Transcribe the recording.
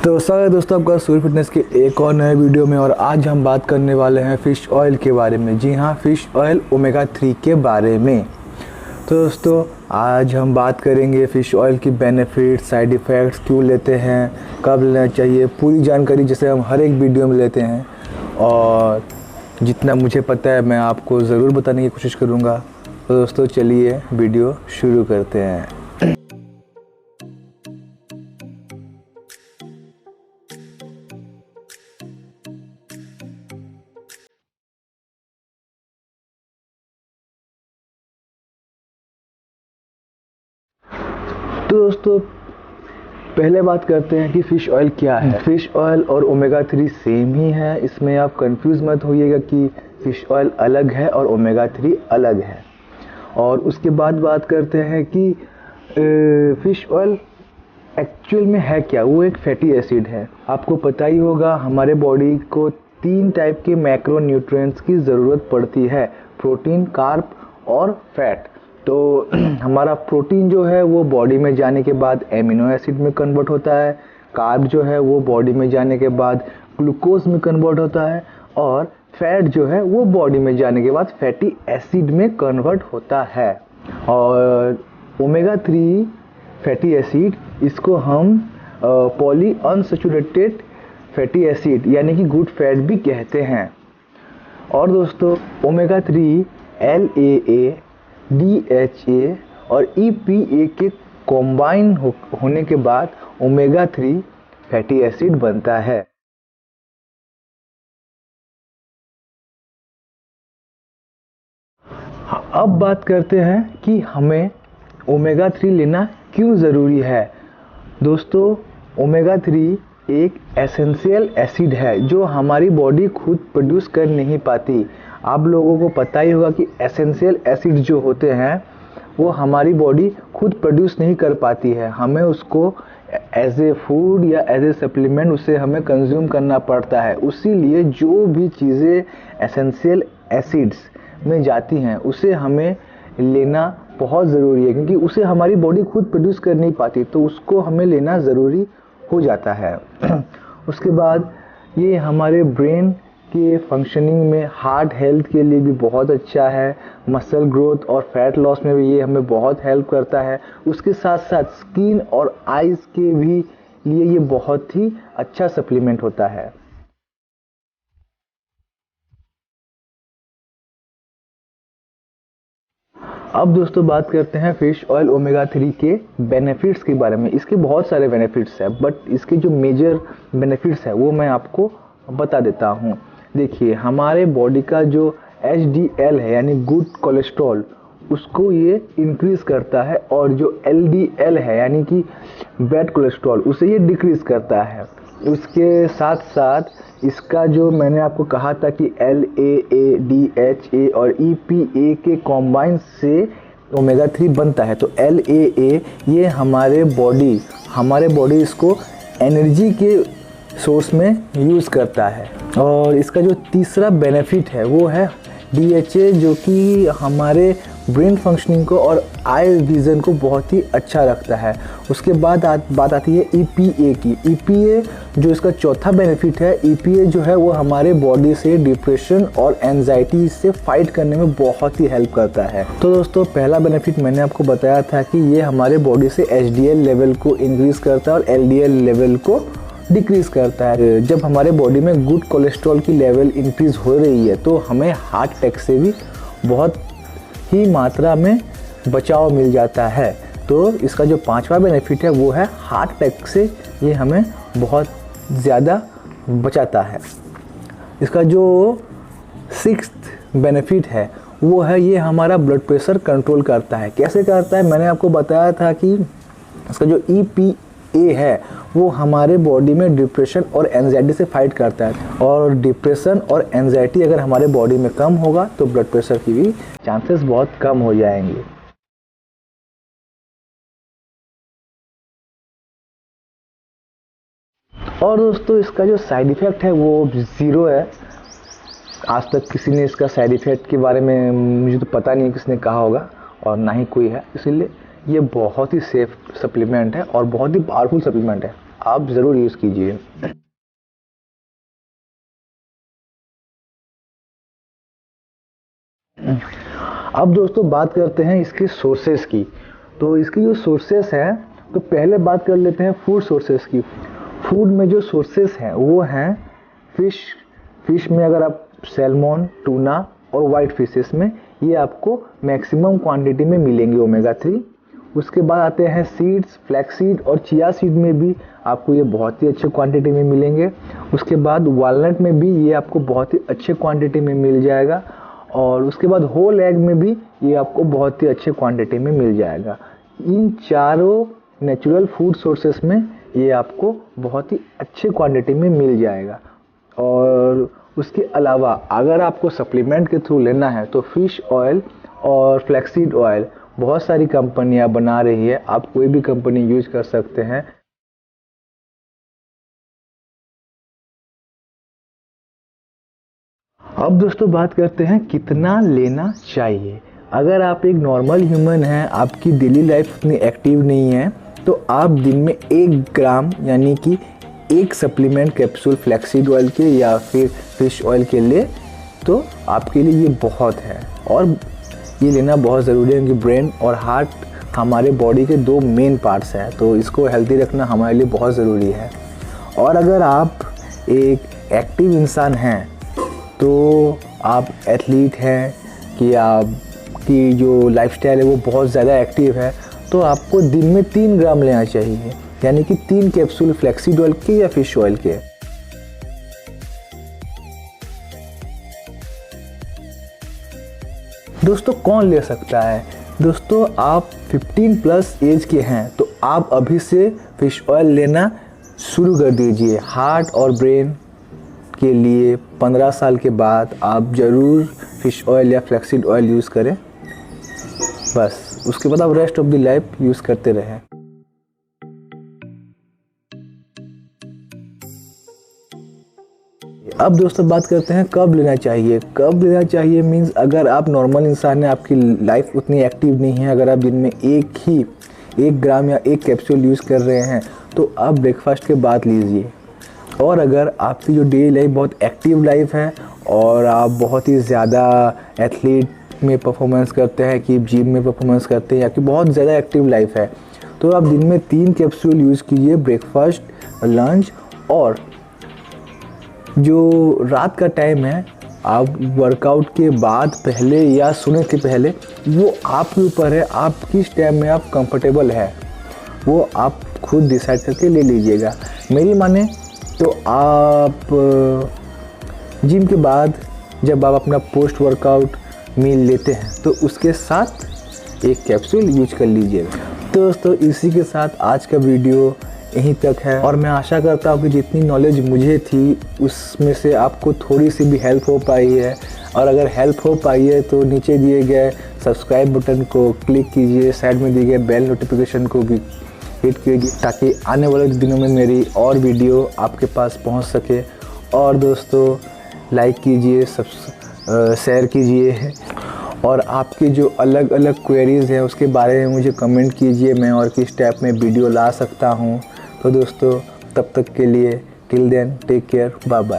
तो स्वागत है दोस्तों आपका सूर्य फिटनेस के एक और नए वीडियो में। और आज हम बात करने वाले हैं फ़िश ऑयल के बारे में। जी हाँ, फ़िश ऑयल ओमेगा 3 के बारे में। तो दोस्तों आज हम बात करेंगे फ़िश ऑयल की बेनिफिट, साइड इफ़ेक्ट्स, क्यों लेते हैं, कब लेना चाहिए, पूरी जानकारी जैसे हम हर एक वीडियो में लेते हैं। और जितना मुझे पता है मैं आपको ज़रूर बताने की कोशिश करूँगा। तो दोस्तों चलिए वीडियो शुरू करते हैं। तो दोस्तों पहले बात करते हैं कि फ़िश ऑयल क्या है। फ़िश ऑयल और ओमेगा 3 सेम ही है, इसमें आप कंफ्यूज मत होइएगा कि फ़िश ऑयल अलग है और ओमेगा 3 अलग है। और उसके बाद बात करते हैं कि फ़िश ऑयल एक्चुअल में है क्या। वो एक फैटी एसिड है। आपको पता ही होगा हमारे बॉडी को 3 टाइप के मैक्रो न्यूट्रिएंट्स की ज़रूरत पड़ती है, प्रोटीन, कार्ब और फैट। तो हमारा प्रोटीन जो है वो बॉडी में जाने के बाद एमिनो एसिड में कन्वर्ट होता है, कार्ब जो है वो बॉडी में जाने के बाद ग्लूकोज में कन्वर्ट होता है, और फैट जो है वो बॉडी में जाने के बाद फैटी एसिड में कन्वर्ट होता है। और ओमेगा 3 फैटी एसिड, इसको हम पॉली अनसैचुरेटेड फैटी एसिड यानी कि गुड फैट भी कहते हैं। और दोस्तों ओमेगा 3 LAA, DHA और EPA के कॉम्बाइन होने के बाद ओमेगा 3 फैटी एसिड बनता है। अब बात करते हैं कि हमें ओमेगा 3 लेना क्यों ज़रूरी है। दोस्तों ओमेगा 3 एक एसेंशियल एसिड है जो हमारी बॉडी खुद प्रोड्यूस कर नहीं पाती। आप लोगों को पता ही होगा कि एसेंशियल एसिड जो होते हैं वो हमारी बॉडी खुद प्रोड्यूस नहीं कर पाती है। हमें उसको एज ए फूड या एज ए सप्लीमेंट उसे हमें कंज्यूम करना पड़ता है। उसीलिए जो भी चीज़ें एसेंशियल एसिड्स में जाती हैं उसे हमें लेना बहुत ज़रूरी है, क्योंकि उसे हमारी बॉडी खुद प्रोड्यूस कर नहीं पाती, तो उसको हमें लेना ज़रूरी हो जाता है। उसके बाद ये हमारे ब्रेन के फंक्शनिंग में, हार्ट हेल्थ के लिए भी बहुत अच्छा है। मसल ग्रोथ और फैट लॉस में भी ये हमें बहुत हेल्प करता है। उसके साथ साथ स्किन और आइज़ के भी लिए ये बहुत ही अच्छा सप्लीमेंट होता है। अब दोस्तों बात करते हैं फ़िश ऑयल ओमेगा 3 के बेनिफिट्स के बारे में। इसके बहुत सारे बेनिफिट्स हैं, बट इसके जो मेजर बेनिफिट्स है वो मैं आपको बता देता हूँ। देखिए, हमारे बॉडी का जो HDL है यानी गुड कोलेस्ट्रॉल, उसको ये इंक्रीज़ करता है, और जो LDL है यानी कि बैड कोलेस्ट्रॉल, उसे ये डिक्रीज़ करता है। उसके साथ साथ इसका जो मैंने आपको कहा था कि LAA, DHA और EPA के कॉम्बाइन से ओमेगा 3 बनता है। तो LAA ये हमारे बॉडी इसको एनर्जी के सोर्स में यूज़ करता है। और इसका जो तीसरा बेनिफिट है वो है DHA, जो कि हमारे ब्रेन फंक्शनिंग को और आई विज़न को बहुत ही अच्छा रखता है। उसके बाद बात आती है EPA की। EPA जो इसका चौथा बेनिफिट है, EPA जो है वो हमारे बॉडी से डिप्रेशन और एंजाइटी से फाइट करने में बहुत ही हेल्प करता है। तो दोस्तों पहला बेनिफिट मैंने आपको बताया था कि ये हमारे बॉडी से HDL लेवल को इंक्रीज़ करता है और LDL लेवल को डिक्रीज़ करता है। जब हमारे बॉडी में गुड कोलेस्ट्रॉल की लेवल इंक्रीज़ हो रही है तो हमें हार्ट अटैक से भी बहुत ही मात्रा में बचाव मिल जाता है। तो इसका जो पांचवा बेनिफिट है वो है हार्ट अटैक से ये हमें बहुत ज़्यादा बचाता है। इसका जो सिक्स्थ बेनिफिट है वो है ये हमारा ब्लड प्रेशर कंट्रोल करता है। कैसे करता है, मैंने आपको बताया था कि इसका जो EPA है वो हमारे बॉडी में डिप्रेशन और एंजाइटी से फाइट करता है। और डिप्रेशन और एंजाइटी अगर हमारे बॉडी में कम होगा तो ब्लड प्रेशर की भी चांसेस बहुत कम हो जाएंगे। और दोस्तों इसका जो साइड इफ़ेक्ट है वो 0 है। आज तक किसी ने इसका साइड इफ़ेक्ट के बारे में, मुझे तो पता नहीं किसने कहा होगा, और ना ही कोई है। इसीलिए ये बहुत ही सेफ सप्लीमेंट है और बहुत ही पावरफुल सप्लीमेंट है। आप ज़रूर यूज़ कीजिए। अब दोस्तों बात करते हैं इसके सोर्सेस की। तो इसकी जो सोर्सेस हैं, तो पहले बात कर लेते हैं फूड सोर्सेस की। फूड में जो सोर्सेस हैं वो हैं फिश में अगर आप सैल्मन, टूना और वाइट फिशेस में ये आपको मैक्सिमम क्वांटिटी में मिलेंगे ओमेगा 3। उसके बाद आते हैं सीड्स, फ्लैक्स सीड और चिया सीड में भी आपको ये बहुत ही अच्छे क्वांटिटी में मिलेंगे। उसके बाद वालनट में भी ये आपको बहुत ही अच्छे क्वांटिटी में मिल जाएगा। और उसके बाद होल एग में भी ये आपको बहुत ही अच्छे क्वांटिटी में मिल जाएगा। इन चारों नेचुरल फूड सोर्सेस में ये आपको बहुत ही अच्छे क्वांटिटी में मिल जाएगा। और उसके अलावा अगर आपको सप्लीमेंट के थ्रू लेना है तो फिश ऑयल और फ्लैक्सीड ऑयल बहुत सारी कंपनियां बना रही है, आप कोई भी कंपनी यूज कर सकते हैं। अब दोस्तों बात करते हैं कितना लेना चाहिए। अगर आप एक नॉर्मल ह्यूमन हैं, आपकी डेली लाइफ उतनी एक्टिव नहीं है, तो आप दिन में 1 ग्राम यानी कि एक सप्लीमेंट कैप्सूल फ्लैक्सीड ऑयल के या फिर फिश ऑयल के ले तो आपके लिए ये बहुत है। और ये लेना बहुत ज़रूरी है क्योंकि ब्रेन और हार्ट हमारे बॉडी के 2 मेन पार्ट्स हैं, तो इसको हेल्दी रखना हमारे लिए बहुत ज़रूरी है। और अगर आप एक एक्टिव इंसान हैं, तो आप एथलीट हैं कि आपकी जो लाइफस्टाइल है वो बहुत ज़्यादा एक्टिव है, तो आपको दिन में 3 ग्राम लेना चाहिए, यानी कि 3 कैप्सूल फ्लैक्सीड ऑयल के या फिश ऑयल के। दोस्तों कौन ले सकता है? दोस्तों आप 15 प्लस एज के हैं तो आप अभी से फिश ऑयल लेना शुरू कर दीजिए। हार्ट और ब्रेन के लिए 15 साल के बाद आप ज़रूर फिश ऑयल या फ्लैक्सीड ऑयल यूज़ करें, बस उसके बाद आप rest of the life use करते रहें। अब दोस्तों बात करते हैं कब लेना चाहिए। कब लेना चाहिए मीन्स अगर आप नॉर्मल इंसान हैं, आपकी लाइफ उतनी एक्टिव नहीं है, अगर आप दिन में 1 ग्राम या 1 कैप्सूल यूज़ कर रहे हैं तो आप ब्रेकफास्ट के बाद लीजिए। और अगर आपकी जो डेली लाइफ बहुत एक्टिव लाइफ है और आप बहुत ही ज़्यादा एथलीट में परफॉर्मेंस करते हैं कि जिम में परफॉर्मेंस करते हैं या कि बहुत ज़्यादा एक्टिव लाइफ है, तो आप दिन में 3 कैप्सूल यूज़ कीजिए, ब्रेकफास्ट, लंच। और जो रात का टाइम है, आप वर्कआउट के बाद, पहले या सोने के पहले, वो आपके ऊपर है, आप किस टाइम में आप कंफर्टेबल है वो आप खुद डिसाइड करके ले लीजिएगा। मेरी माने तो आप जिम के बाद जब आप अपना पोस्ट वर्कआउट मील लेते हैं तो उसके साथ 1 कैप्सूल यूज कर लीजिएगा। तो दोस्तों इसी के साथ आज का वीडियो यहीं तक है और मैं आशा करता हूँ कि जितनी नॉलेज मुझे थी उसमें से आपको थोड़ी सी भी हेल्प हो पाई है। और अगर हेल्प हो पाई है तो नीचे दिए गए सब्सक्राइब बटन को क्लिक कीजिए, साइड में दिए गए बेल नोटिफिकेशन को भी हिट कीजिए ताकि आने वाले दिनों में मेरी और वीडियो आपके पास पहुंच सके। और दोस्तों लाइक कीजिए, शेयर कीजिए और आपके जो अलग अलग क्वेरीज़ हैं उसके बारे में मुझे कमेंट कीजिए, मैं और किस टाइप में वीडियो ला सकता हूं। तो दोस्तों तब तक के लिए till then take care, bye bye.